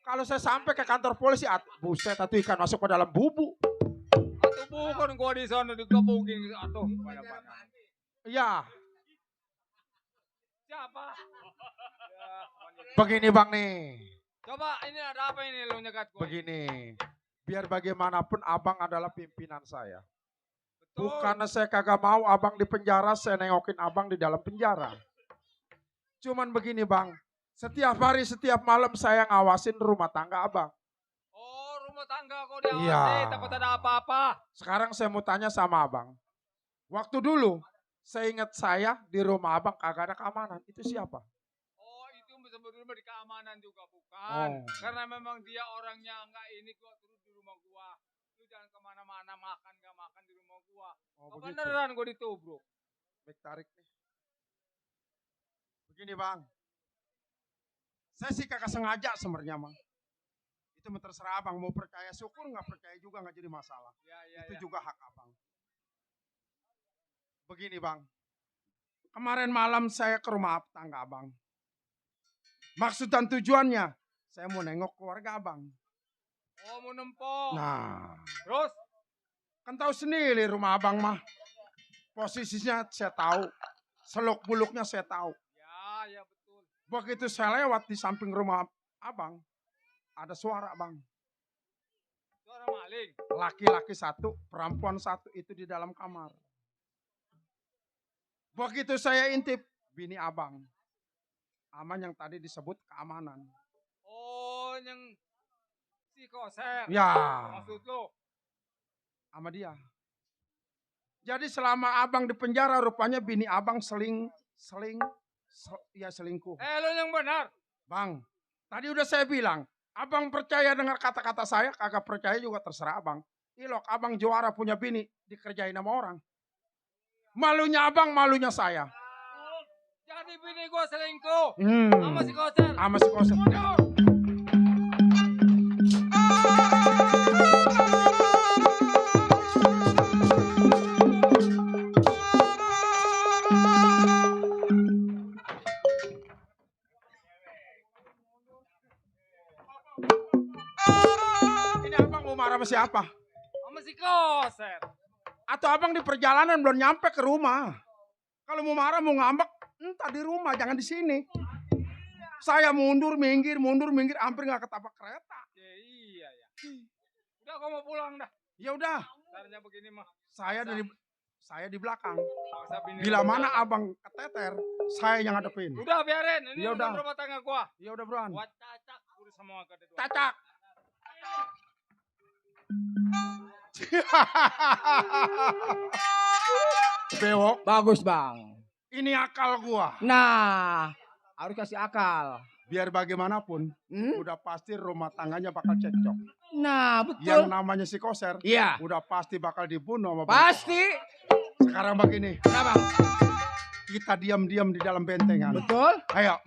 Kalau saya sampai ke kantor polisi, buset, atau ikan masuk ke dalam bubuk. Atau bukan gua di sana dikebukin atau mana-mana. Iya, Siapa? Ya, begini Bang nih. coba ini ada apa ini lu nyegat gua? Begini, biar bagaimanapun abang adalah pimpinan saya. Betul. Bukannya saya kagak mau abang di penjara, saya nengokin abang di dalam penjara. Cuman begini Bang, setiap hari, setiap malam saya ngawasin rumah tangga abang. Oh, rumah tangga kau diawasi, Iya. takut ada apa-apa. Sekarang saya mau tanya sama abang. Waktu dulu, saya ingat saya di rumah abang kagak ada keamanan. Itu siapa? Oh, itu sebetulnya di keamanan juga bukan. Oh. Karena memang dia orangnya enggak ini kok terus di rumah gua. Lu jangan kemana-mana makan gak makan di rumah gua. Oh, Beneran gua ditubruk. Baik tarik nih. Begini Bang. Saya sih kagak sengaja sebenarnya Bang. Itu terserah abang. Mau percaya syukur, nggak percaya juga nggak jadi masalah. Ya, Itu juga hak abang. Begini Bang. Kemarin malam saya ke rumah tangga abang. Maksud dan tujuannya, saya mau nengok keluarga abang. Oh, mau nempok. Nah, Terus? kan tahu sendiri rumah abang mah. Posisinya saya tahu. Seluk buluknya saya tahu. Ya betul. Begitu saya lewat di samping rumah abang, ada suara bang. Suara maling. Laki-laki satu, perempuan satu itu di dalam kamar. Begitu saya intip, bini abang. Aman yang tadi disebut keamanan. Oh, yang si koser. Ya. Maksud lu? Sama dia. Jadi selama abang di penjara rupanya bini abang selingkuh. Lu yang benar. Bang, tadi udah saya bilang, abang percaya dengar kata-kata saya, kagak percaya juga terserah abang. Ilok, abang juara punya bini, dikerjain sama orang. Malunya abang, malunya saya. Jadi bini gua selingkuh. Sama si koser. Sama si koser. Ini abang mau marah sama siapa? Sama si koser. Atau abang di perjalanan belum nyampe ke rumah. Kalau mau marah, mau ngambek, entah di rumah, jangan di sini. Saya mundur, minggir, hampir nggak ketabrak kereta. Ya, iya ya. Udah kau mau pulang dah. Ya udah. Caranya begini mah. Saya di belakang. Bini Bila mana abang keteter, saya yang ngadepin. Udah biarin, ini Ya udah udah. rumah tangga gua. Ya udah buruan. Gua cacak udah semua ke depan. Cacak. Bewok. Bagus bang. Ini akal gua. Nah, harus kasih akal. Biar bagaimanapun, udah pasti rumah tangganya bakal cekcok. Nah, betul. Yang namanya si koser, Iya. udah pasti bakal dibunuh sama Pasti. Sekarang begini, Kenapa? kita diam-diam di dalam bentengan. Betul. Ayo.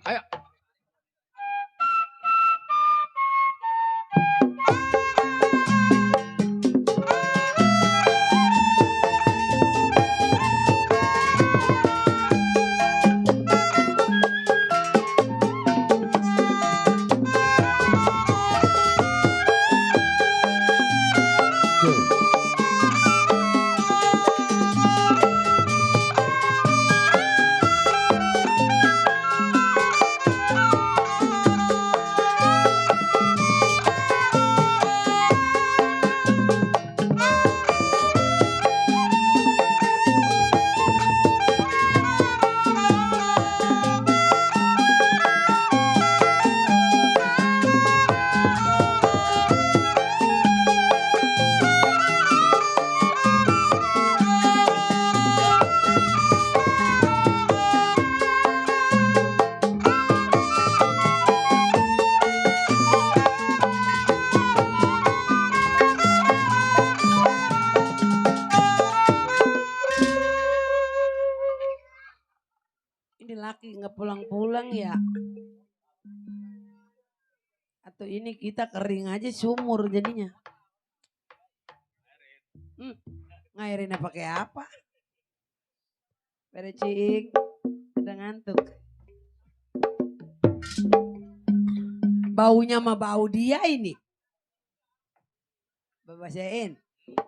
Ini laki nggak pulang-pulang ya? Atau ini kita kering aja sumur jadinya? Ngairinnya pakai apa? Berecing, udah ngantuk. Baunya mah bau dia ini. Bapak Sein,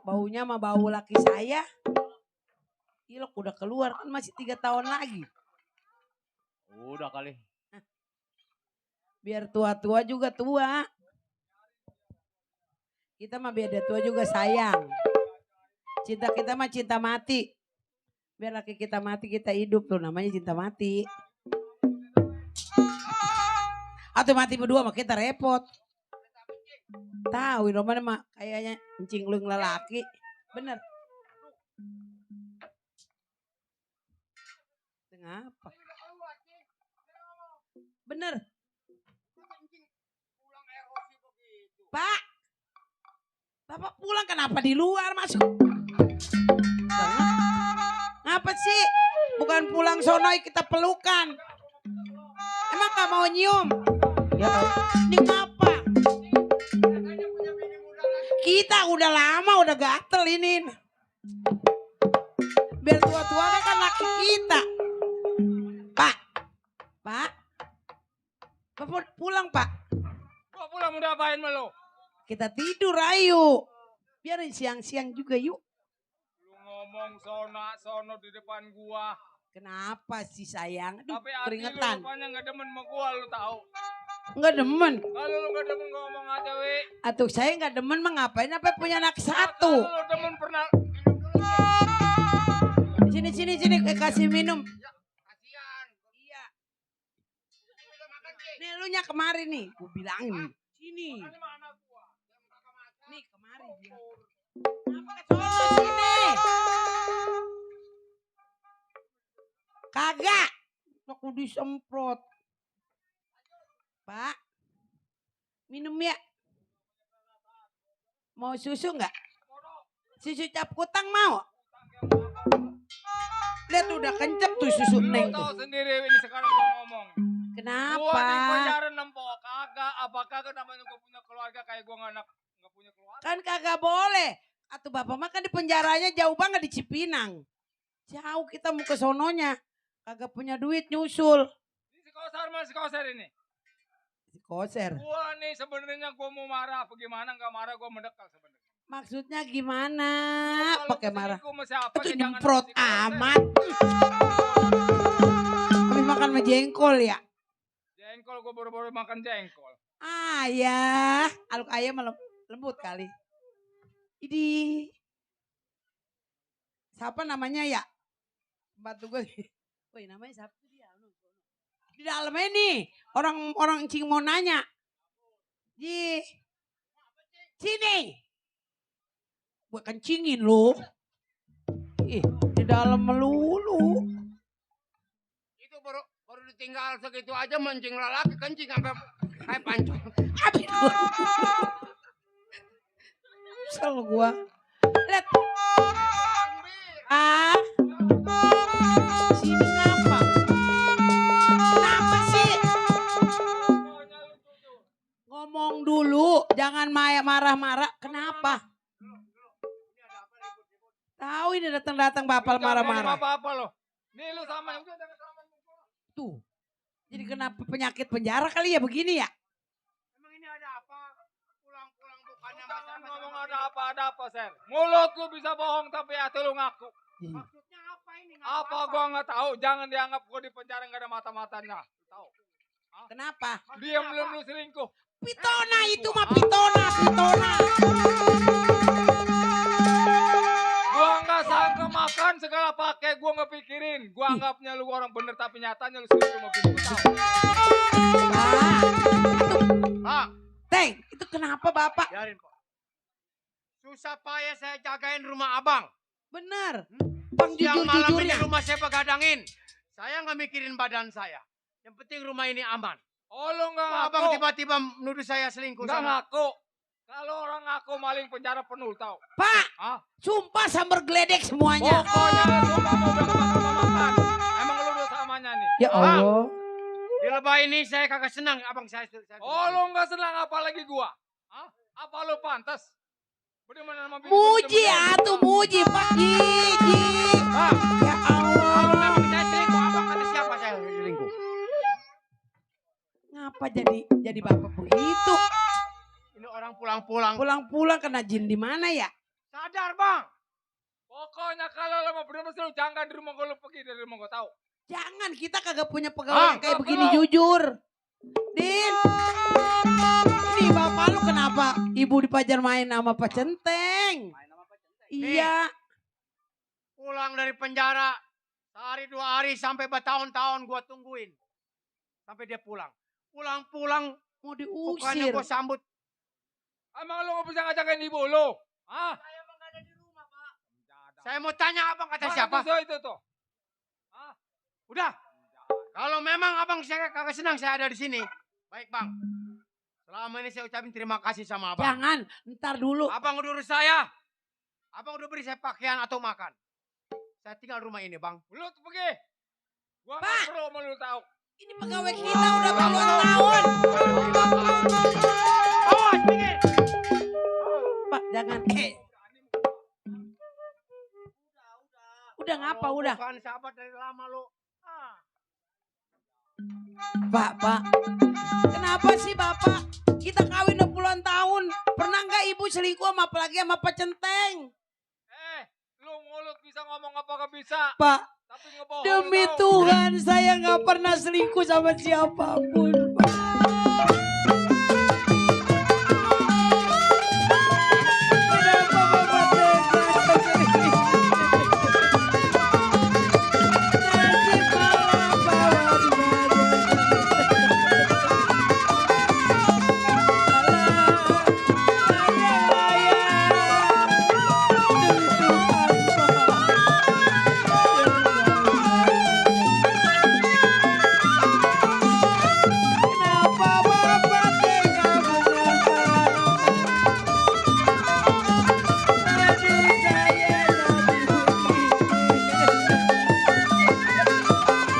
baunya mah bau laki saya. Ilok udah keluar kan masih 3 tahun lagi. Udah kali. Biar tua-tua juga tua. Kita mah biar tua juga sayang. Cinta kita mah cinta mati. Biar laki kita mati kita hidup tuh namanya cinta mati. Atau mati berdua mah kita repot. Tahu Roman mah kayaknya encing lu lelaki. Bener. Ngapa? Bener. Pak. Bapak pulang kenapa di luar masuk? Ngapa sih? Bukan pulang sonoy kita pelukan. Emang gak mau nyium? Ya, ini ngapa? Kita udah lama udah gatel ini. Biar tua-tua kan laki kita. Pak. Pak. Bapak pulang Pak. Gua pulang udah apain sama lo? Kita tidur ayo. Biar siang-siang juga yuk. Lu ngomong sono di depan gua. Kenapa sih sayang? Aduh, Tapi hati lu keringetan. rupanya gak demen sama gua, lu tahu. Enggak demen. Kalau lu gak demen ngomong aja, Wi. Atau saya enggak demen mah ngapain apa punya anak Kalau satu. lu demen pernah. Sini kasih minum. Kasihan. Iya. Nih lu nya kemari nih. Gue bilangin. Sini. Makanya mana gua? Nih kemari dia. Kenapa ke sono sini? Kagak. Aku disemprot. Pak. Minum ya. Mau susu enggak? Susu cap kutang mau? Lihat udah kencep tuh susu Lu neng tahu tuh. sendiri ini sekarang gua ngomong. Gua di Kenapa? penjara nempok kagak. Apakah namanya gua punya keluarga kayak gua nggak punya keluarga? Kan kagak boleh. Atuh bapak mah kan di penjaranya jauh banget di Cipinang. Jauh kita mau ke sononya. Kagak punya duit nyusul. Ini si Koser ini. Si Koser. Gua nih sebenarnya gua mau marah. Apa gimana nggak marah gua mendekal sebenarnya. Maksudnya gimana? Kalau Pakai gua marah. selingkuh sama siapa, Itu ya jangan nyemprot sama si Koser. amat. Habis makan sama jengkol ya? Jengkol gua baru-baru makan jengkol. Ayah. Aluk ayam lembut kali. Idi. Siapa namanya ya? Batu gue. Woi namanya siapa dia? Di dalamnya nih. Orang cing mau nanya. Ji. Sini. Gue kencingin lo. Ih, di dalam melulu. Itu baru ditinggal segitu aja mancing lelaki kencing sampai kayak pancong. Abis Kesel gua. Lihat. Ah. Sini ngapa? Kenapa sih? Ngomong dulu, jangan marah-marah. Kenapa? Tahu ini datang-datang bapak marah-marah. Apa-apa lo. Nih lu sama udah jangan sama. Tuh. Jadi kenapa penyakit penjara kali ya begini ya? Emang ini ada apa? Pulang-pulang bukannya Jangan masalah ngomong ada apa, Ser. Mulut lu bisa bohong tapi hati lu ngaku. Maksudnya apa ini? Nggak Apa gua nggak tahu. Jangan dianggap gua di penjara nggak ada mata-matanya. Tahu? Kenapa? Diam belum lu selingkuh. Pitona itu mah pitona. Gua nggak sangka makan segala pakai. Gua nggak pikirin. Gua anggapnya lu orang bener tapi nyatanya lu selingkuh sama bini gua. Tahu? Pak, Teng, itu kenapa bapak? biarin Pak. Susah payah saya jagain rumah abang. Bener. Bang Siang malam ini jujur-jujurnya. rumah saya begadangin. Saya nggak mikirin badan saya. Yang penting rumah ini aman. Oh lu nggak Kok ngaku. abang tiba-tiba nuduh saya selingkuh Nggak sama... ngaku. Kalau orang ngaku maling penjara penuh tahu. Pak, Hah? sumpah sambar geledek semuanya. Pokoknya lu semua mau udah bakal makan. Emang lu udah samanya nih. Ya Allah. Di lebah ini saya kagak senang abang saya. Oh lu nggak senang apalagi gua? Hah? Apa lu pantas? Bagaimana nama bini gua Muji bener-bener? atuh muji Pak. Ji. Pak, Ya kalau Allah. memang saya selingkuh, abang kata siapa saya selingkuh? Kenapa jadi bapak begitu? Ini orang pulang-pulang. Pulang-pulang kena jin di mana ya? Sadar bang. Pokoknya kalau lo mau bener-bener lu jangan di rumah gue, lu pergi dari rumah gue, tahu? Jangan, kita kagak punya pegawai yang kayak nggak begini, perlu. jujur. Din, ini bapak lu kenapa ibu di Pajar main sama Pak Centeng? Iya, Pulang dari penjara. Sehari 2 hari sampai bertahun-tahun gua tungguin. Sampai dia pulang. Pulang-pulang. mau Bukannya diusir. gua sambut. Emang lu gak bisa ngajakin ibu lu? Hah? Saya mau tanya abang kata Mana siapa? Itu tuh. Udah. Kalau memang abang saya kagak senang saya ada di sini. Baik bang. Selama ini saya ucapin terima kasih sama abang. Jangan, ntar dulu. Abang udah urus saya. Abang udah beri saya pakaian atau makan. Saya tinggal rumah ini bang. Lu tuh pergi. Gua Pak. gak perlu sama lu tahu. Ini pegawai kita udah puluhan tahun. Awas minggir. Pak, jangan. Udah ngapa, Kalau udah. Bukan sahabat dari lama lu. Pak. Kenapa sih Bapak? Kita kawin udah puluhan tahun. Pernah nggak ibu selingkuh sama apalagi sama Pak Centeng? Lu mulut bisa ngomong apa gak bisa. Pak, Tapi ngebohong. demi tahu. Tuhan saya nggak pernah selingkuh sama siapapun. Pak. Kenapa Bapak tega seperti ini? Nasib malam bawa di Kenapa Bapak tega Aduh saya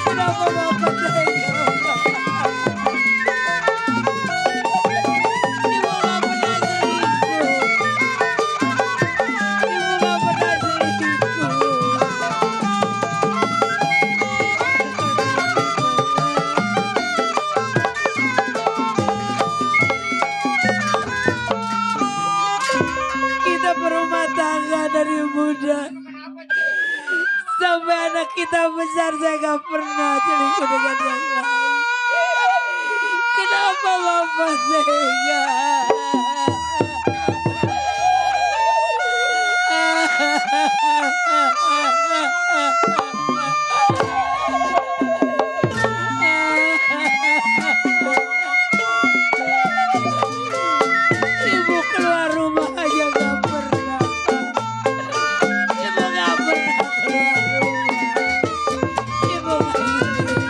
Kenapa Bapak tega Ibu gak pernah selingkuh. Ibu gak pernah Kita berumah tangga dari muda. Sampai anak kita besar saya gak pernah selingkuh dengan yang lain. Kenapa Bapak tega? Ibu keluar rumah aja gak pernah. Ibu gak pernah keluar rumah. Ibu gak selingkuh.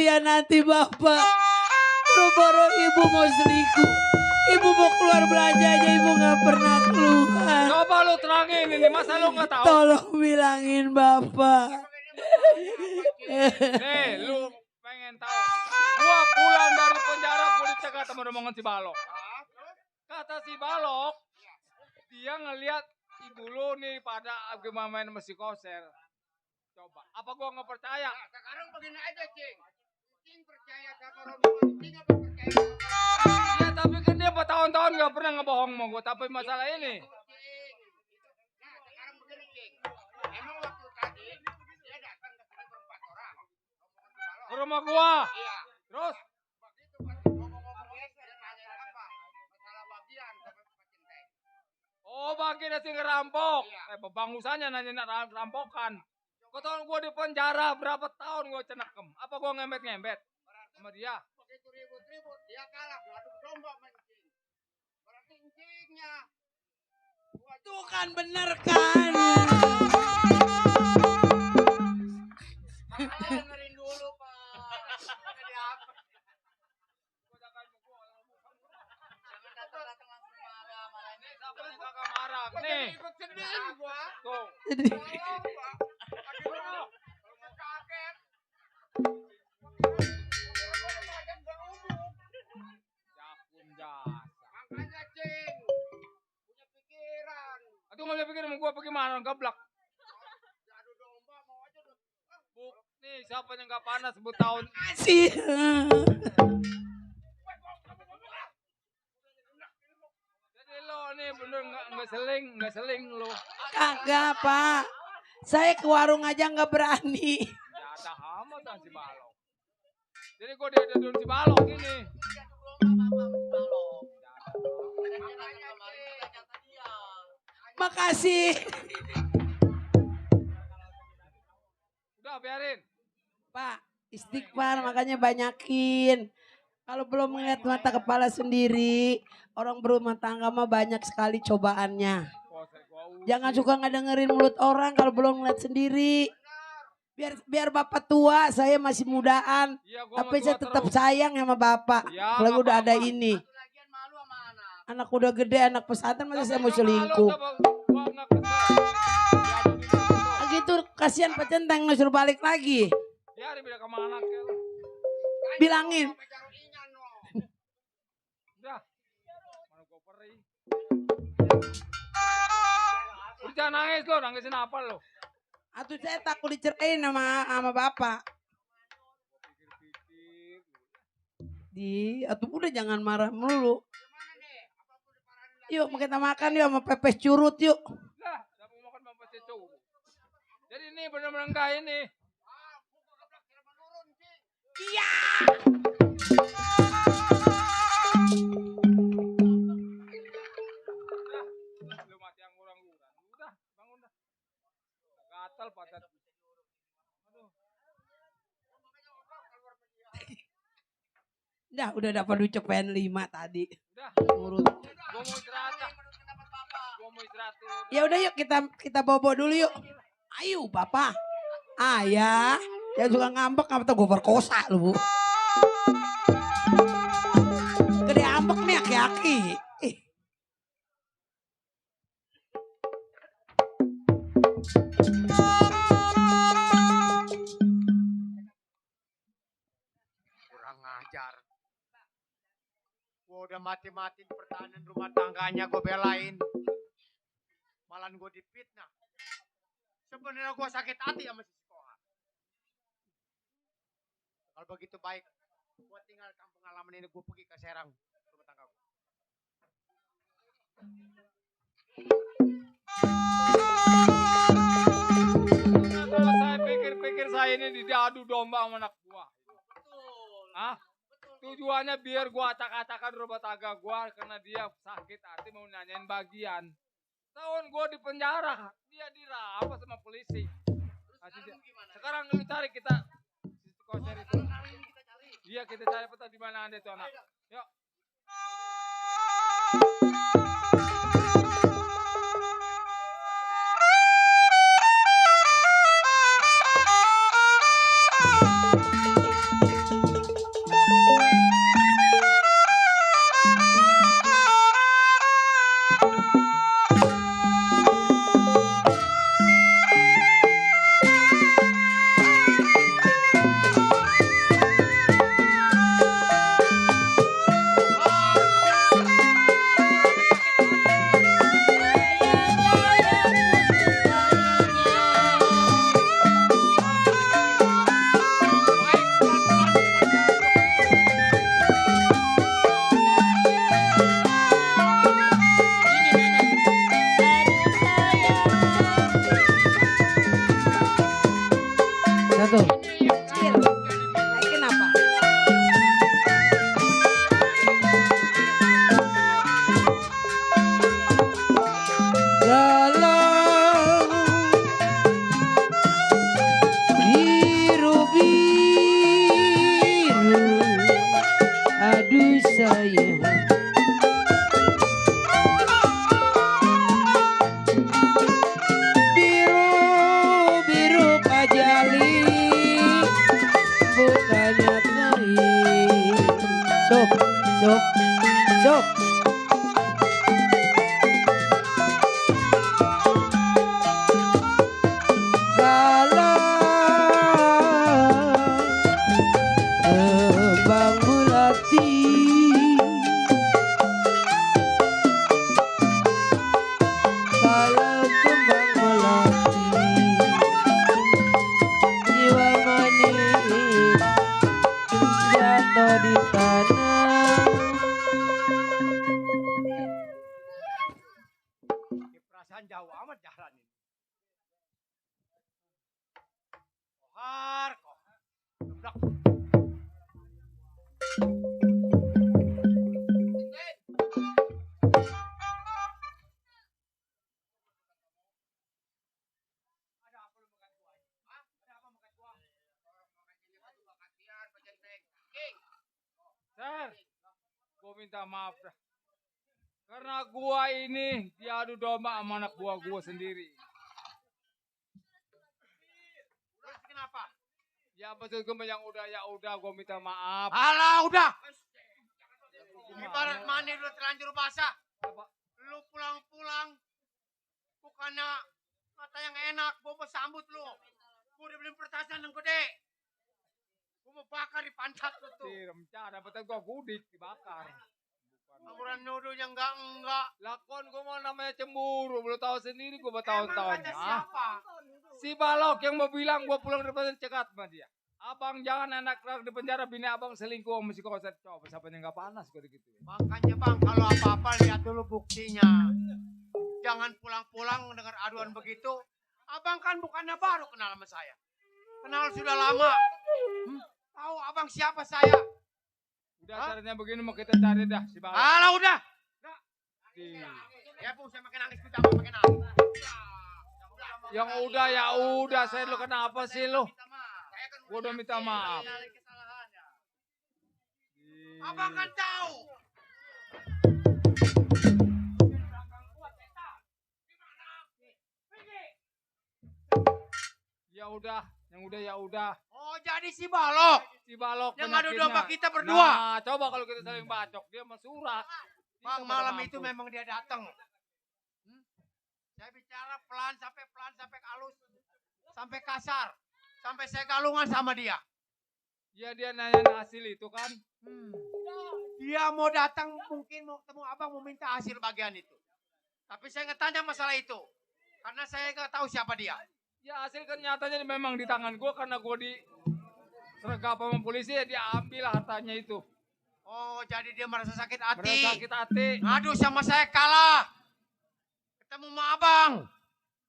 mengkhianati Bapak. Boro-boro ibu mau selingkuh. Ibu mau keluar belanja aja ibu gak pernah keluar. Coba lu terangin ini, masa lu nggak tahu? Tolong bilangin Bapak. Nih, lu pengen tahu. Gua pulang dari penjara, gua dicegat sama rombongan si Balok. Kata si Balok, dia ngelihat ibu lu nih pada gimana main mesin koser. Coba, apa gua nggak percaya? Sekarang begini aja, Cing. Cing percaya sama rombongan. Cing apa percaya sama Ya tapi kan dia bertahun-tahun nggak pernah ngebohong sama gua. Tapi masalah ini, Cing? Nah, sekarang begini, Cing. Emang waktu tadi dia datang ke sini berempat orang. Rombongan si Balok. ke rumah gua. Iya. Terus, Begitu pas ngomong-ngomongnya dia nanya apa? Masalah bagian sama Pak Cintai. oh bagi nasi ngerampok. Iya. Bangusanya nanya rampokan. Kau tahu gua di penjara berapa tahun gua cenekem. Apa gua ngembet-ngembet sama dia? Begitu ribut-ribut dia kalah ngadu domba sama Cing. Berarti Cingnya. Tuh kan bener kan. Makanya dengerin dulu, Pak. Jadi apa? Jangan datang-datang langsung marah. Nih, siapa yang kakak marah? Nih, Ikut sendiri gua. tuh. Jadi, Kaget. Jakun jasa. Makanya Cing punya pikiran. Aduh nggak pikir sama gua bagaimana gablak. Jadu domba mau aja udah. Buk, nih siapa yang nggak panas sebut tahun? sih. Jadi lo nih bener nggak seling lo. Kagak Pak. Saya ke warung aja nggak berani. Jatah amat sama si Balok. Jadi gua dia dulu si Balok ini. Makasih. Udah biarin. Pak, istighfar makanya banyakin. Kalau belum melihat mata kepala sendiri, orang berumah tangga mah banyak sekali cobaannya. Jangan suka ngedengerin mulut orang kalau belum ngeliat sendiri. Biar bapak tua, saya masih mudaan. Iya, gua Tapi sama saya tua tetap terus. sayang sama bapak. Ya, Kalau nggak udah ada apa-apa. ini. Lagian malu sama anak. Anak udah gede, anak pesantren masa saya mau Tapi selingkuh. kalau gua nggak kesel. Jadu di situ. Gitu kasihan Pak Centeng disuruh balik lagi. Biarin beda kemana ke lo. Bilangin. Udah. Mana gua perih. Udah jangan nangis lo, nangisin apa lo? Atuh saya takut dicerain sama bapak. Pikir-pikir. Atuh udah jangan marah melulu. Yuk kita makan yuk sama pepes curut yuk. Lah, udah mau makan bapak cucu. Jadi ini benar-benar enggak ini. Iya. Udah, lu mati yang kurang-kurang. Udah, bangun dah. Gatal padat. Aduh. Udah dapat duit cepean 5 tadi. Udah, Urut. gua mau istirahat dah. Gua mau istirahat dulu. Ya udah yuk kita bobo dulu yuk. Ayo papa. Ayah. Yang suka ngambek apa gue perkosa lu bu. Gede ambek nih aki-aki. Kurang ajar. Gua udah mati-matiin pertahanan rumah tangganya gua belain. Malah gua difitnah. Sebenarnya gua sakit hati sama si Koha. Kalau begitu baik, gua tinggal kampung halaman ini gua pergi ke Serang rumah tangga gua. Kalau saya pikir-pikir saya ini diadu domba sama anak gua. Hah? Tujuannya biar gua acak-acakan rumah tangga gua karena dia sakit hati mau nanyain bagian. Tahun gua di penjara, dia dirampas sama polisi. Sekarang lu cari kita si koser itu. Iya kita cari peta di mana ada itu anak. Yuk. Satu. Cil. Naikin apa? Galau biru-biru, aduh sayang. Biru-biru kajali, bukannya baik. Sok, sok, sok. Galau kembang melati, kalau kembang melati, jiwa manis jatuh di tanah. Perasaan jauh amat jalan ini. Kohar, kohar. Gebrak. Ser, gue minta maaf dah. Karena gua ini diadu domba sama anak buah gua sendiri. Terus kenapa? Ya betul gue yang udah gua minta maaf. Alah udah. Ibarat mani udah terlanjur basah. Lu pulang-pulang bukannya kata yang enak, gua mau sambut lu. Gua udah beli petasan yang gede. Gua mau bakar di pantat lu tuh. Cara betul gua gudik dibakar. Amuran nuduh yang enggak. Lakon gua mau namanya cemburu, belum tahu sendiri gua bertahun-tahun. Emang kata siapa? Si Balok yang mau bilang gua pulang dari pesantren cekat sama dia. Abang jangan anak di penjara, bini abang selingkuh sama si koset. Coba siapa yang nggak panas gua gitu. Makanya bang, kalau apa-apa lihat dulu buktinya. Jangan pulang-pulang dengar aduan begitu. Abang kan bukannya baru kenal sama saya. Kenal sudah lama. Tahu abang siapa saya? Udah caranya begini mau kita cari dah si Balok. Alah udah. Ya bu, saya makin nangis, kita makin nangis. Yang udah ya udah, saya lu kenapa sih lu? Gua udah minta maaf. Abang kan tahu. Ya udah, yang udah ya udah. Oh jadi si Balok. Si Balok Yang ngadu penyakitnya. domba kita berdua. Nah, coba kalau kita saling bacok, dia mah surat. Bang, Kita malam pada itu mampus. memang dia datang. Saya bicara pelan sampai halus. Sampai kasar. Sampai saya galungan sama dia. Ya dia nanya hasil itu kan. Dia mau datang mungkin mau ketemu abang mau minta hasil bagian itu. Tapi saya nggak tanya masalah itu. Karena saya nggak tahu siapa dia. Ya hasil kenyataannya memang di tangan gua karena gua di sergap sama polisi ya dia ambil hartanya itu. Oh jadi dia merasa sakit hati. Merasa sakit hati. Ngadu sama saya kalah. Ketemu sama abang.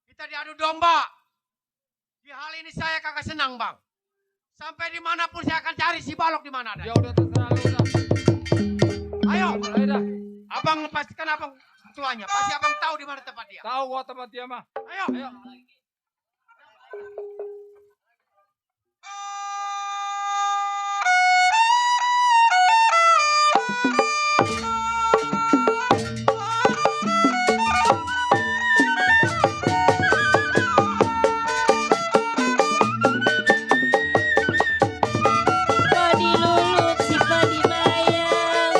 Kita diadu domba. Di hal ini saya kagak senang bang. Sampai dimanapun saya akan cari si Balok di mana ada. Ya udah terserah lu dah. Ayo. Ayo dah. Abang pastikan abang tuanya. Pasti abang tahu di mana tempat dia. Tahu gua tempat dia mah. Ayo. Ayo. Padi luluk si padi bayang.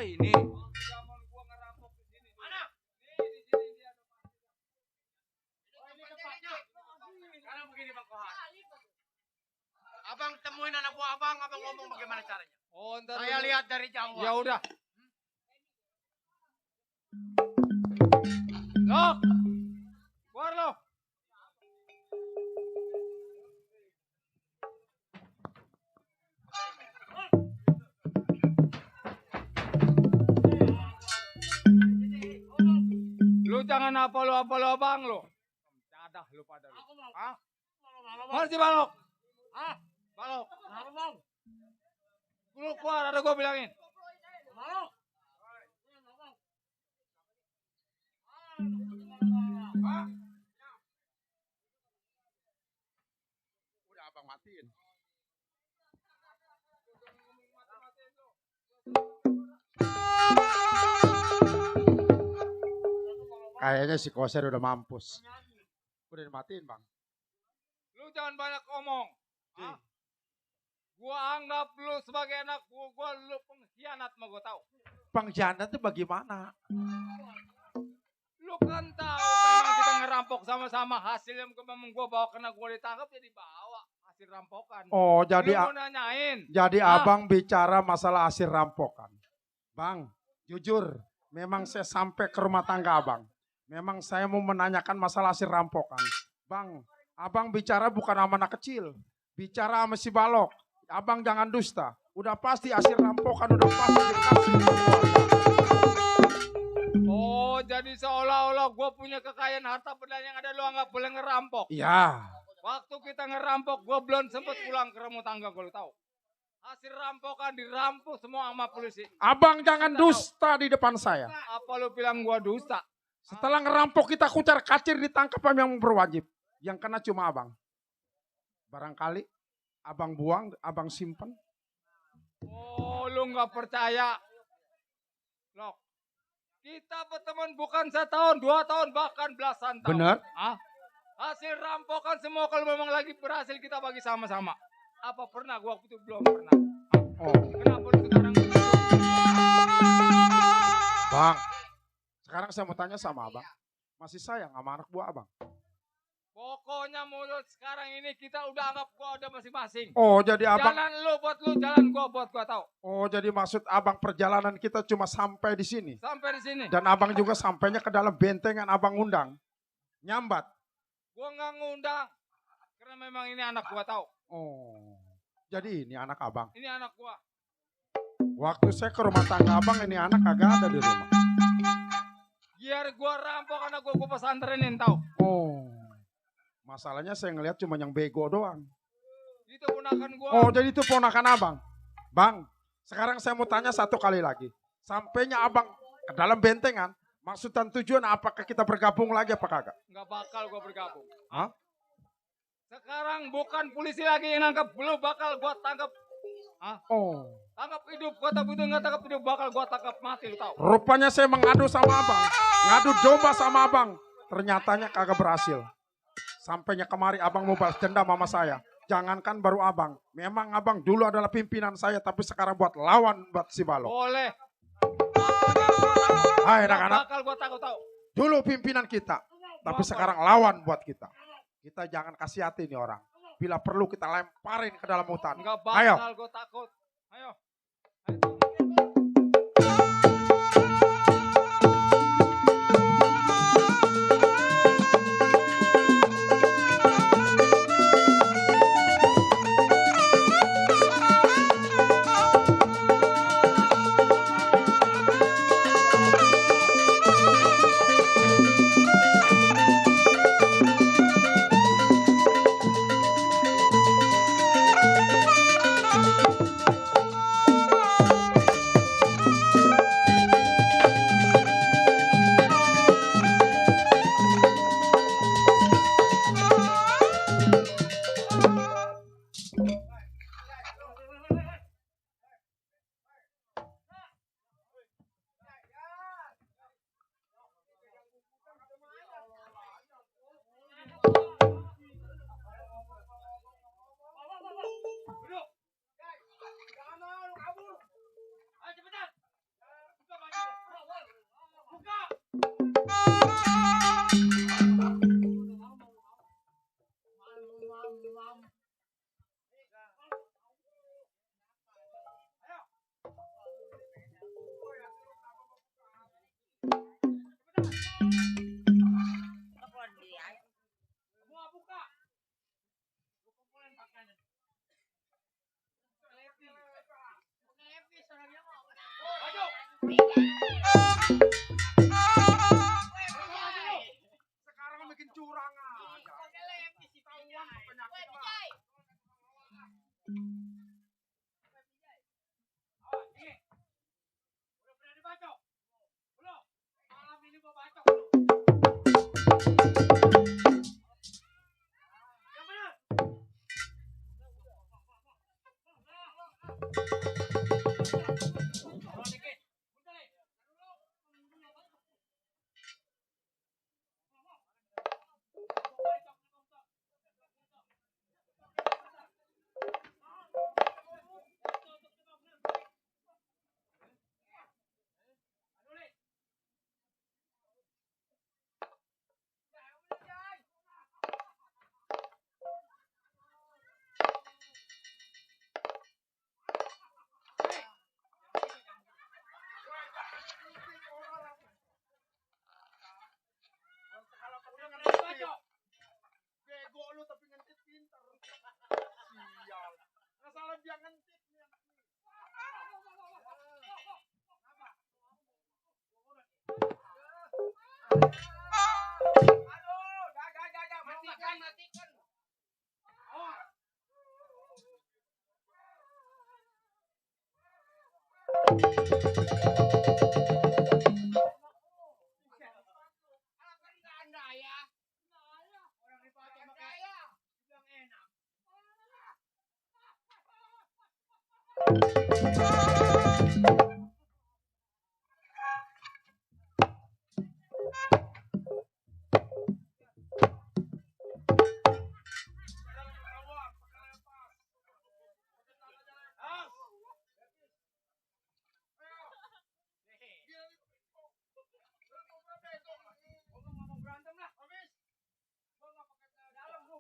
Oh ini. Zaman gua ngerampok di sini. Mana? Nih di sini dia ada. Ini tempatnya. Sekarang begini Bang Kohar. Abang temuin anak buah abang ngomong bagaimana caranya. Oh, ntar Saya dulu. lihat dari jauh. Ya udah. Loh. Keluar lo. Lu jangan apa lu abang lu. Dadah lu pada lu. Hah? Mana si balok? Hah? Balok. Lu keluar ada gua bilangin. Udah abang matiin. Kayaknya si Koser udah mampus. Udah dimatiin bang. Lu jangan banyak omong. Hah? Gua anggap lu sebagai anak gua lu pengkhianat mah gua tahu. Pengkhianat itu bagaimana? Lu kan tahu memang kita ngerampok sama-sama, hasilnya memang gua bawa kena gua ditangkap jadi bawa hasil rampokan. Oh Lu mau nanyain. jadi Hah? abang bicara masalah hasil rampokan. Bang, jujur, memang saya sampai ke rumah tangga abang. Memang saya mau menanyakan masalah hasil rampokan. Bang, abang bicara bukan sama anak kecil. Bicara sama si Balok. Abang jangan dusta. Udah pasti hasil rampokan, udah pasti dikasih. Oh, jadi seolah-olah gua punya kekayaan harta benda yang ada lu anggap boleh ngerampok. Iya. Waktu kita ngerampok, gua belum sempet pulang ke rumah tangga, gua lu tahu. Hasil rampokan dirampok semua sama polisi. Abang jangan dusta di depan saya. Apa lu bilang gua dusta? Setelah ngerampok kita kucar kacir ditangkap yang berwajib. Yang kena cuma abang. Barangkali abang buang, abang simpan. Oh, lu nggak percaya? Loh, kita berteman bukan 1 tahun, 2 tahun, bahkan belasan tahun. Bener. Hah? Hasil rampokan semua kalau memang lagi berhasil kita bagi sama-sama. Apa pernah gua waktu itu belum pernah? Oh, Kenapa lu sekarang? bang. Sekarang saya mau tanya sama abang. Masih sayang sama anak buah abang? Pokoknya mulut sekarang ini kita udah anggap gua udah masing-masing. Oh, jadi abang. Jalan lu buat lu, jalan gua buat gua tahu. Oh, jadi maksud abang perjalanan kita cuma sampai di sini. Sampai di sini. Dan abang juga sampainya ke dalam bentengan abang undang. Nyambat. Gua nggak ngundang. Karena memang ini anak gua tahu. Oh, jadi ini anak abang. Ini anak gua. Waktu saya ke rumah tangga abang, ini anak kagak ada di rumah. Biar gua rampok anak gua pesantrenin tahu. Oh, masalahnya saya ngelihat cuma yang bego doang. Itu ponakan gua. Oh, jadi itu ponakan abang. Bang, sekarang saya mau tanya satu kali lagi. Sampainya abang ke dalam bentengan, maksud dan tujuan apakah kita bergabung lagi apa kagak? Nggak bakal gua bergabung. Hah? Sekarang bukan polisi lagi yang nangkap, lu bakal gua tangkap. Hah? Oh, Tangkap hidup, gua tapi itu nggak tangkap hidup, bakal gua tangkap mati, lu tahu. rupanya saya mengadu sama abang. Ngadu domba sama abang. Ternyatanya kagak berhasil. Sampainya kemari abang mau balas dendam sama saya. Jangankan baru abang. Memang abang dulu adalah pimpinan saya. Tapi sekarang buat lawan buat si Balok. Boleh. Apa yang gua takut? Hai Nggak anak-anak. bakal gua takut tahu. Dulu pimpinan kita. Tapi Apa? sekarang lawan buat kita. Kita jangan kasih hati nih orang. Bila perlu kita lemparin ke dalam hutan. Nggak Ayo. bakal gua takut. Ayo. Sekarang bikin curang aja. Tahuan penyakit mah. Udah pernah dibacok? Belum? Malam ini gua bacok lu. Yang benar. Bawa dikit. Udah nih. Bego lu tapi ngentit pinter. Sial. Nggak salah dia ngentit. Aduh, jangan, matikan. Orang dibacok makanya bilang enak. Ngomong berantem lah. Habis. Gua nggak pakai ke dalam lu.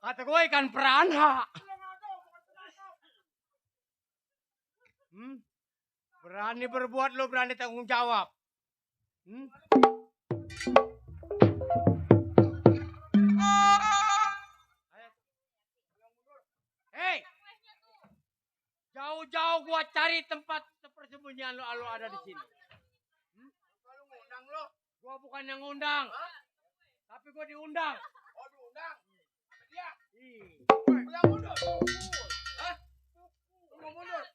Kata gue ikan piranha. Berani berbuat lo berani tanggung jawab. Hei, jauh-jauh gua cari tempat persembunyian lo ada di sini. Kalau ngundang lo, gua bukan yang ngundang, tapi gua diundang. Oh diundang? Dia? Iya. Mundur. Hah? Lu mau mundur?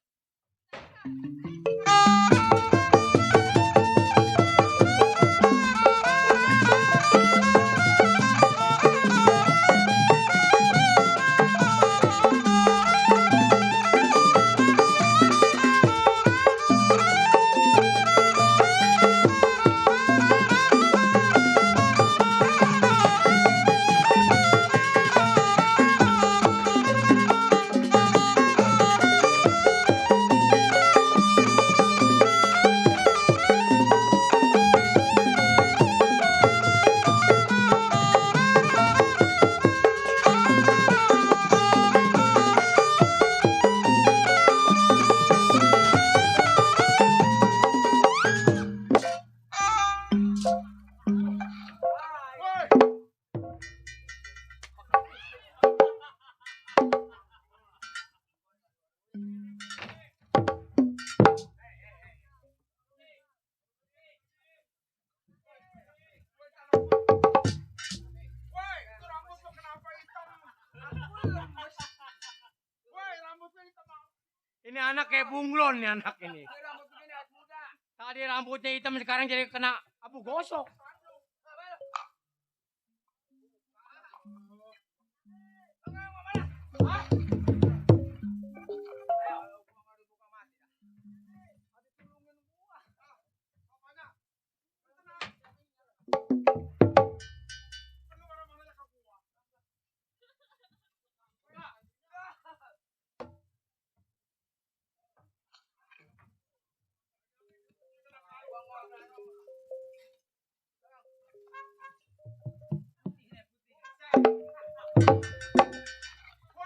Ini anak kayak bunglon nih anak ini. Tadi rambutnya hitam sekarang jadi kena abu gosok.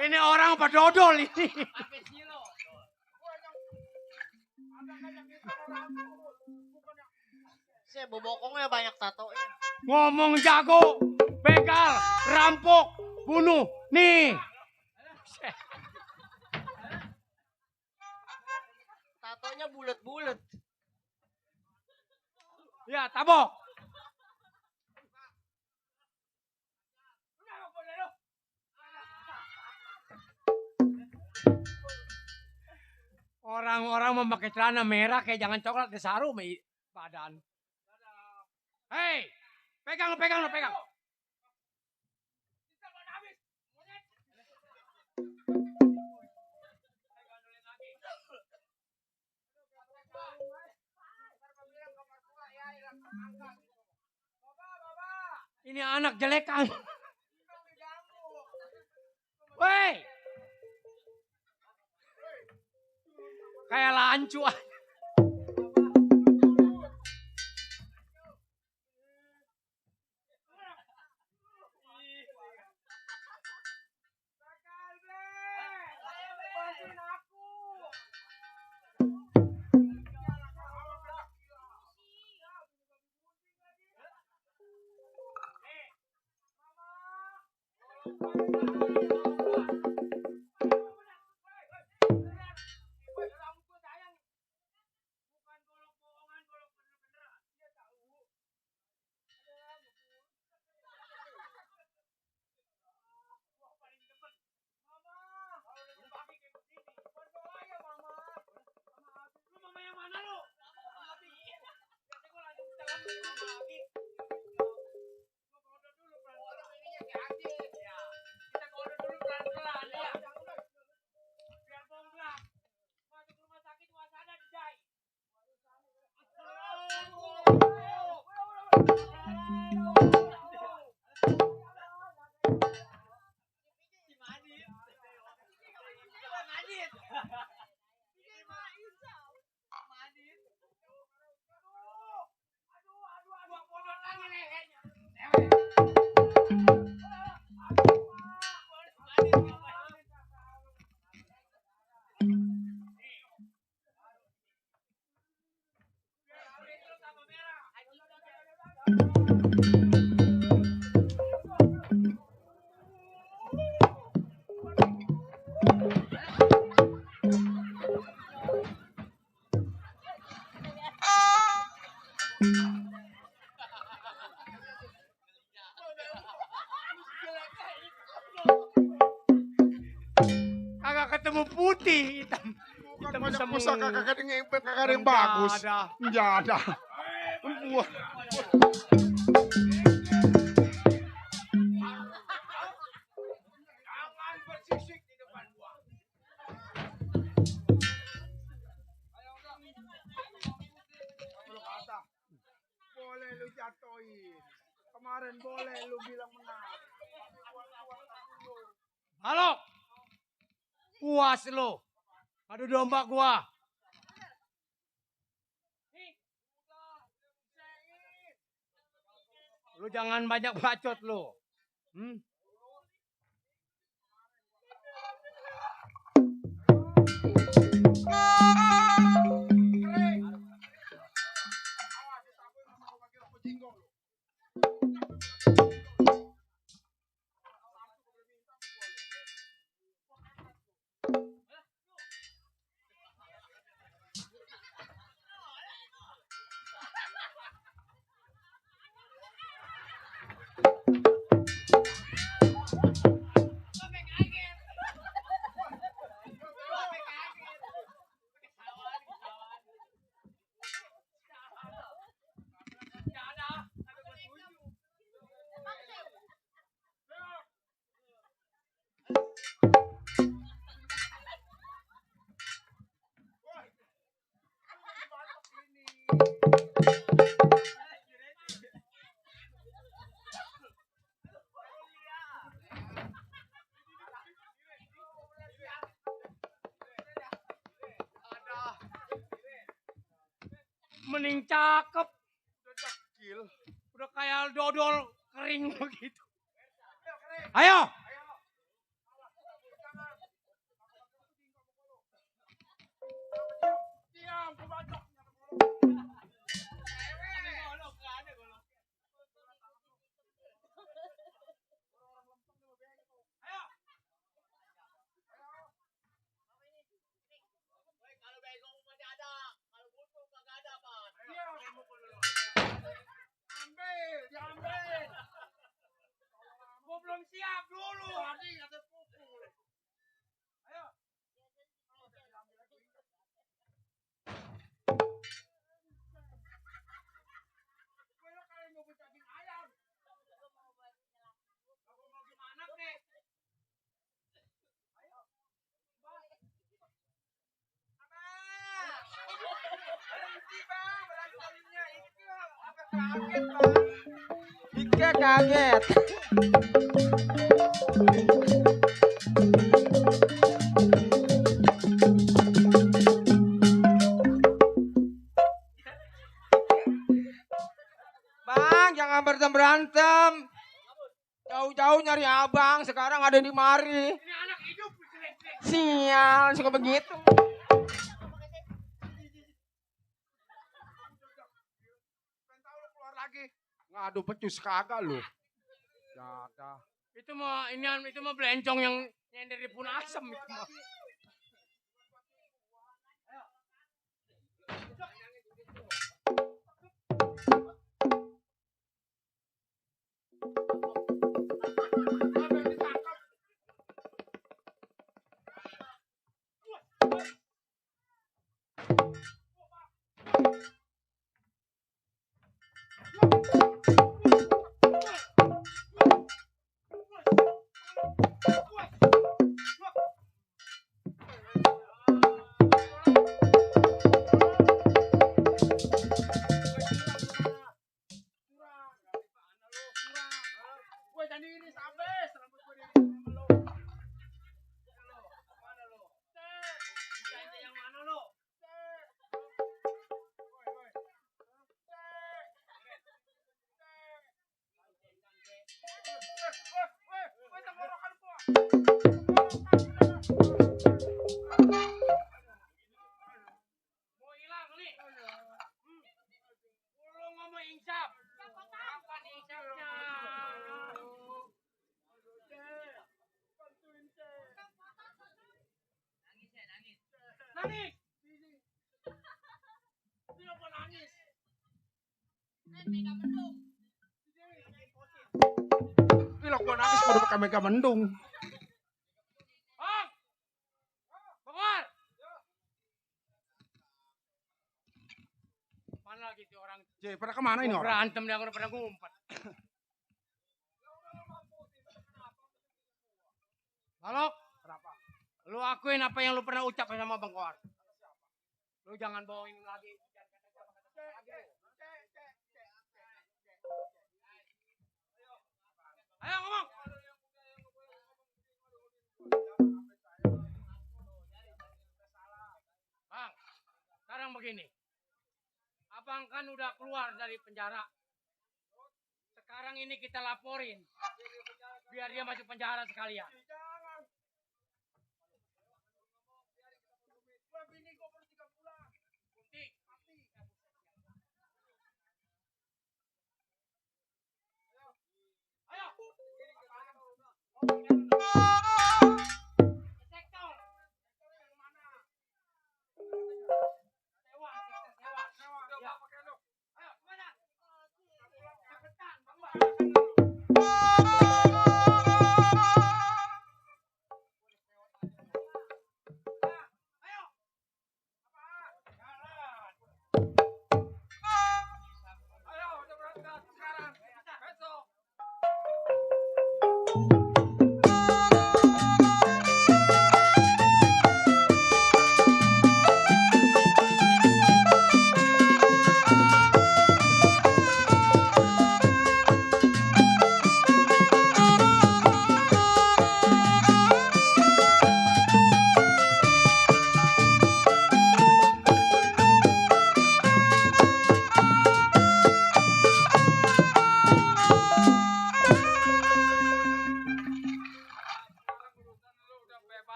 Ini orang apa dodol ini? Saya bobokongnya banyak tatonya. Ngomong jago, begal, rampok, bunuh. Nih. Tatonya bulat-bulat. Ya, tabok. Orang-orang memakai celana merah kayak jangan coklat disaru badan. Hei, pegang. Ini anak jelekan. Woi. Kayak lancu. Kagak ketemu putih hitam. Bukan Hitam banyak semu. pusaka kagak ada yang bagus. Enggak ada. Wah. Jangan bersisik di depan gua. Lu kata, boleh lu jatuhin. Kemarin boleh lu bilang menang. Halo. Puas lo. Adu domba gua. Lu jangan banyak bacot lu. Mending cakep. Udah kayak dodol kering begitu. Ayo. Ike kaget. Bang, jangan berantem. Jauh-jauh nyari abang, sekarang ada di mari. Sial, suka begitu. Keluar lagi. Ngadu pecus kagak lu. Jaga. Itu mah belencong yang nyender di pun asem itu mah. Mau hilang nih. Lu ngomong insaf. Kapan insafnya? Nangis. Kenapa nangis? Pilok gua nangis pada pakai mega mendung. Bang! Keluar! Mana lagi tuh orang Jay, pada kemana ini orang? berantem dia udah pada ngumpet. Halo? Kenapa? Lu akuin apa yang lu pernah ucap sama Bang Kohar? Lu jangan bohongin lagi. Ayo ngomong. Bang, sekarang begini. Abang kan udah keluar dari penjara. Sekarang ini kita laporin. Biar dia masuk penjara sekalian.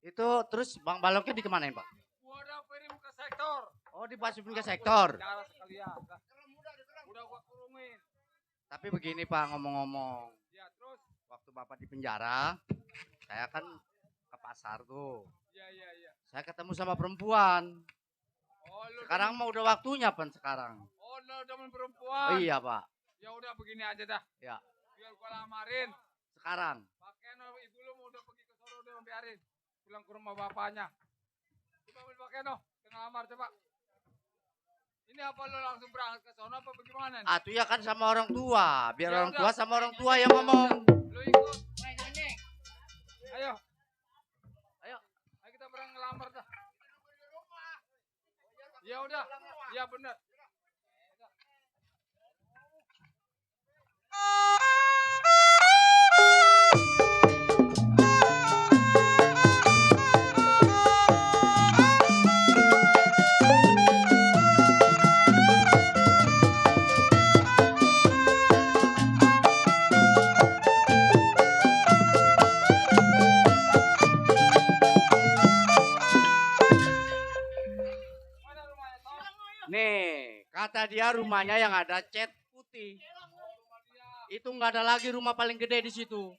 Itu terus Bang Baloknya dikemanain Pak? Gua udah kirim ke sektor. Oh dimasukin ke sektor. Penjara sekalian. Udah gua kurungin. Tapi begini Pak ngomong-ngomong. Ya terus. Waktu Bapak di penjara, saya kan ke pasar tuh. Iya. Saya ketemu sama perempuan. Oh, lu Sekarang mah udah waktunya Pan sekarang. Oh, lu demen Oh perempuan. iya Pak. Ya udah begini aja dah. Ya. Biar gua lamarin. Sekarang. Pakaian ibu lu mau udah pergi ke sono udah biarin. Pulang ke rumah bapaknya. Coba ambil pakaian noh. Tengah lamar coba. Ini apa lu langsung berangkat ke sono apa bagaimana nih? Atuh ya kan sama orang tua. Biar Ya orang udah. tua sama orang tua yang ngomong. Lu ikut. Ayo. Ayo. Ayo kita berang ngelamar dah. Ya udah. Ya benar. Nih, kata dia rumahnya yang ada cat putih. Itu nggak ada lagi rumah paling gede di situ.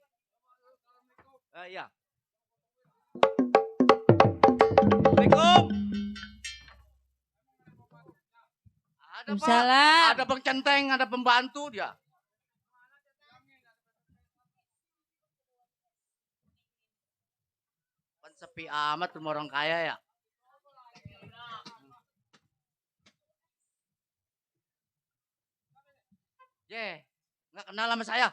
Iya. Assalamualaikum. Ada Pak. Waalaikumsalam. Ada Bang Centeng, ada pembantu dia. Kan sepi amat rumah orang kaya ya. Nggak kenal sama saya.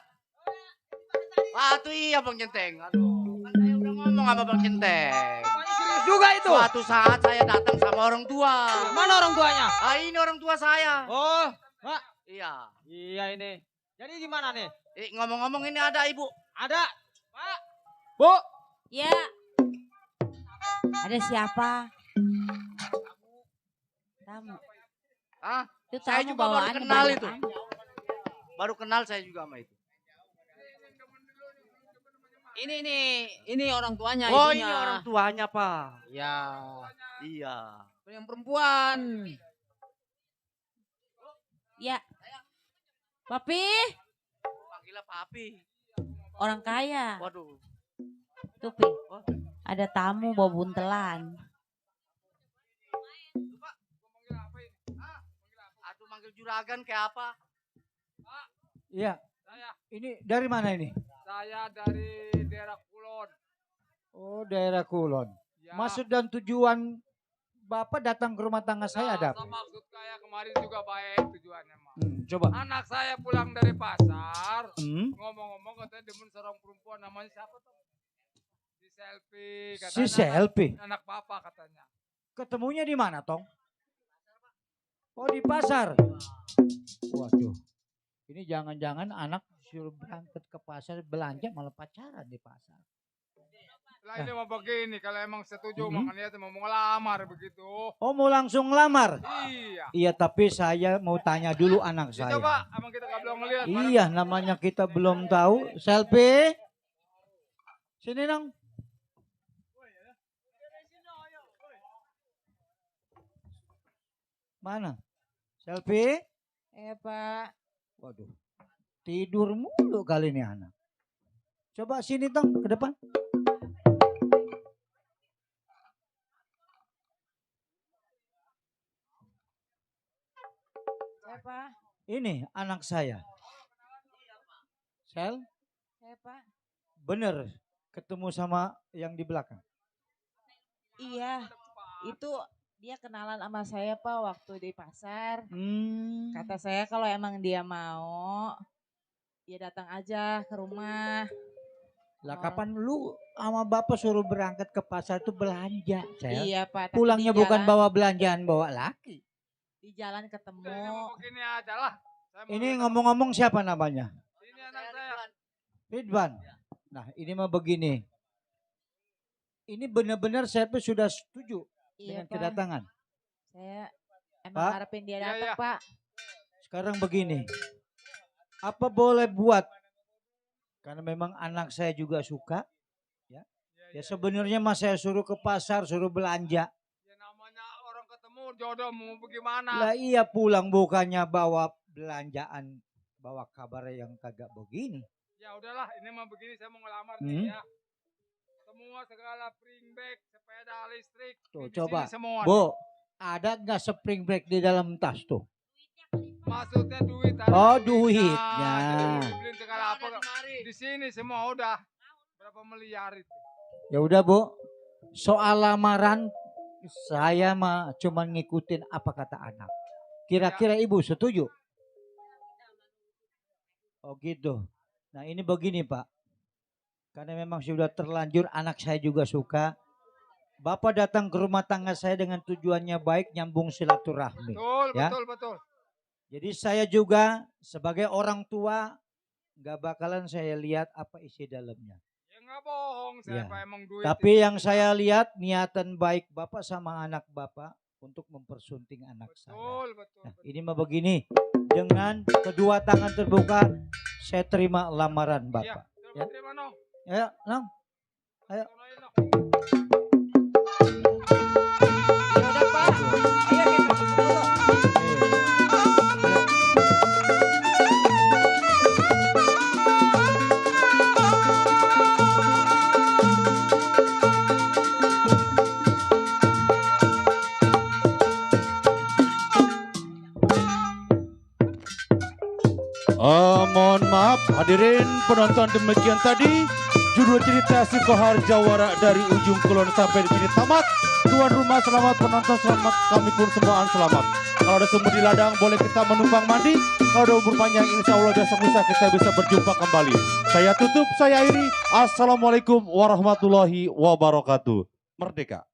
Wah, tuh iya Bang Centeng. Aduh, kan saya udah ngomong sama Bang Centeng. Serius juga itu. Suatu saat saya datang sama orang tua. Mana orang tuanya? Ah, ini orang tua saya. Oh, Pak. Iya. Iya ini. Jadi gimana nih? Ngomong-ngomong ini ada ibu. Ada. Pak. Bu. Ya. Ada siapa? Tamu. Ah, Itu saya tamu juga baru bawaan kenal itu. kebanyakan. Baru kenal saya juga sama itu. Ini orang tuanya, Oh, ibunya. ini orang tuanya, Pak. Ya. Iya. Yang perempuan. Ya. Papi, Panggilnya Papi. orang kaya. Waduh. Tuh, Pi. Ada tamu bawa buntelan. Aduh, manggil juragan kayak apa? Iya. Saya, Ini dari mana ini? saya dari daerah Kulon. Oh, daerah Kulon. Ya. Maksud dan tujuan Bapak datang ke rumah tangga saya ada apa? Maksud saya kemarin juga baik tujuannya, Mak. Coba. Anak saya pulang dari pasar, ngomong-ngomong katanya demen seorang perempuan namanya siapa tuh? Si Selfie katanya. Si Selfie. Anak papa katanya. Ketemunya di mana, Tong? Oh, di pasar. Waduh. Ini jangan-jangan anak suruh berangkat ke pasar belanja malah pacaran di pasar. Lah ini mau begini, kalau emang setuju makanya mau ngelamar begitu. Oh, mau langsung ngelamar? Iya. Iya, tapi saya mau tanya dulu anak Ya, saya. coba, emang kita gak belum ngeliat. Iya, namanya kita belum tahu. Selfie. Sini dong. Mana? Selfie? Pak. Waduh. Tidur mulu kali ini anak. Coba sini dong ke depan. Siapa? Ini anak saya. Sel, Siapa? bener ketemu sama yang di belakang. Iya, itu dia kenalan sama saya Pak waktu di pasar. Kata saya kalau emang dia mau, dia datang aja ke rumah. Lah kapan lu sama bapak suruh berangkat ke pasar itu belanja, Sel? Iya Pak. tapi Pulangnya di bukan jalan- bawa belanjaan, bawa laki. Di jalan ketemu. Udah, ini mau begini aja lah. Saya mau Ini lihat ngomong-ngomong siapa namanya? ini anak saya. Ridwan. Nah ini mah begini. Ini benar-benar saya tuh sudah setuju Iya dengan Pak. kedatangan. Saya emang Pak? harapin dia Iya, datang iya. Pak. Sekarang begini. Apa boleh buat? Karena memang anak saya juga suka. Ya sebenarnya mas saya suruh ke pasar, suruh belanja. Ya namanya orang ketemu jodoh mau bagaimana? Lah iya pulang bukannya bawa belanjaan, bawa kabar yang kagak begini. Ya udahlah, ini mah begini saya mau ngelamar Hmm. nih ya. Semua segala spring bag, sepeda listrik. Tuh, di coba. sini semua. Bu, ada nggak spring break di dalam tas tuh? Maksudnya duit. ada Oh, duitnya. duitnya. Jadi mau dibeliin segala apa. Ada di mari. Di sini semua udah. Berapa miliar itu. Ya udah Bu, soal lamaran saya mah cuma ngikutin apa kata anak. Kira-kira Ibu setuju? Oh gitu. Nah ini begini Pak. Karena memang sudah terlanjur anak saya juga suka. Bapak datang ke rumah tangga saya dengan tujuannya baik, nyambung silaturahmi. Betul, Ya. betul, betul. Jadi saya juga sebagai orang tua nggak bakalan saya lihat apa isi dalamnya. Ya nggak bohong, Ya. siapa emang duit. Tapi itu. yang saya lihat niatan baik Bapak sama anak Bapak untuk mempersunting anak saya. Betul. Nah, ini mah begini, dengan kedua tangan terbuka saya terima lamaran Iya, Bapak. Ya. terima no. Ayo, Nong. Ayo. Sonoin, no. Ya udah Pak. Ayo kita foto. Mohon maaf hadirin penonton, demikian tadi judul cerita si Kohar Jawara dari ujung kulon sampai di sini tamat. Tuan rumah selamat, penonton selamat, kami pun semuaan selamat. Kalau ada sumur di ladang boleh kita menumpang mandi. Kalau ada umur panjang insya Allah besok lusa kita bisa berjumpa kembali. Saya tutup, saya akhiri. Assalamualaikum warahmatullahi wabarakatuh. Merdeka.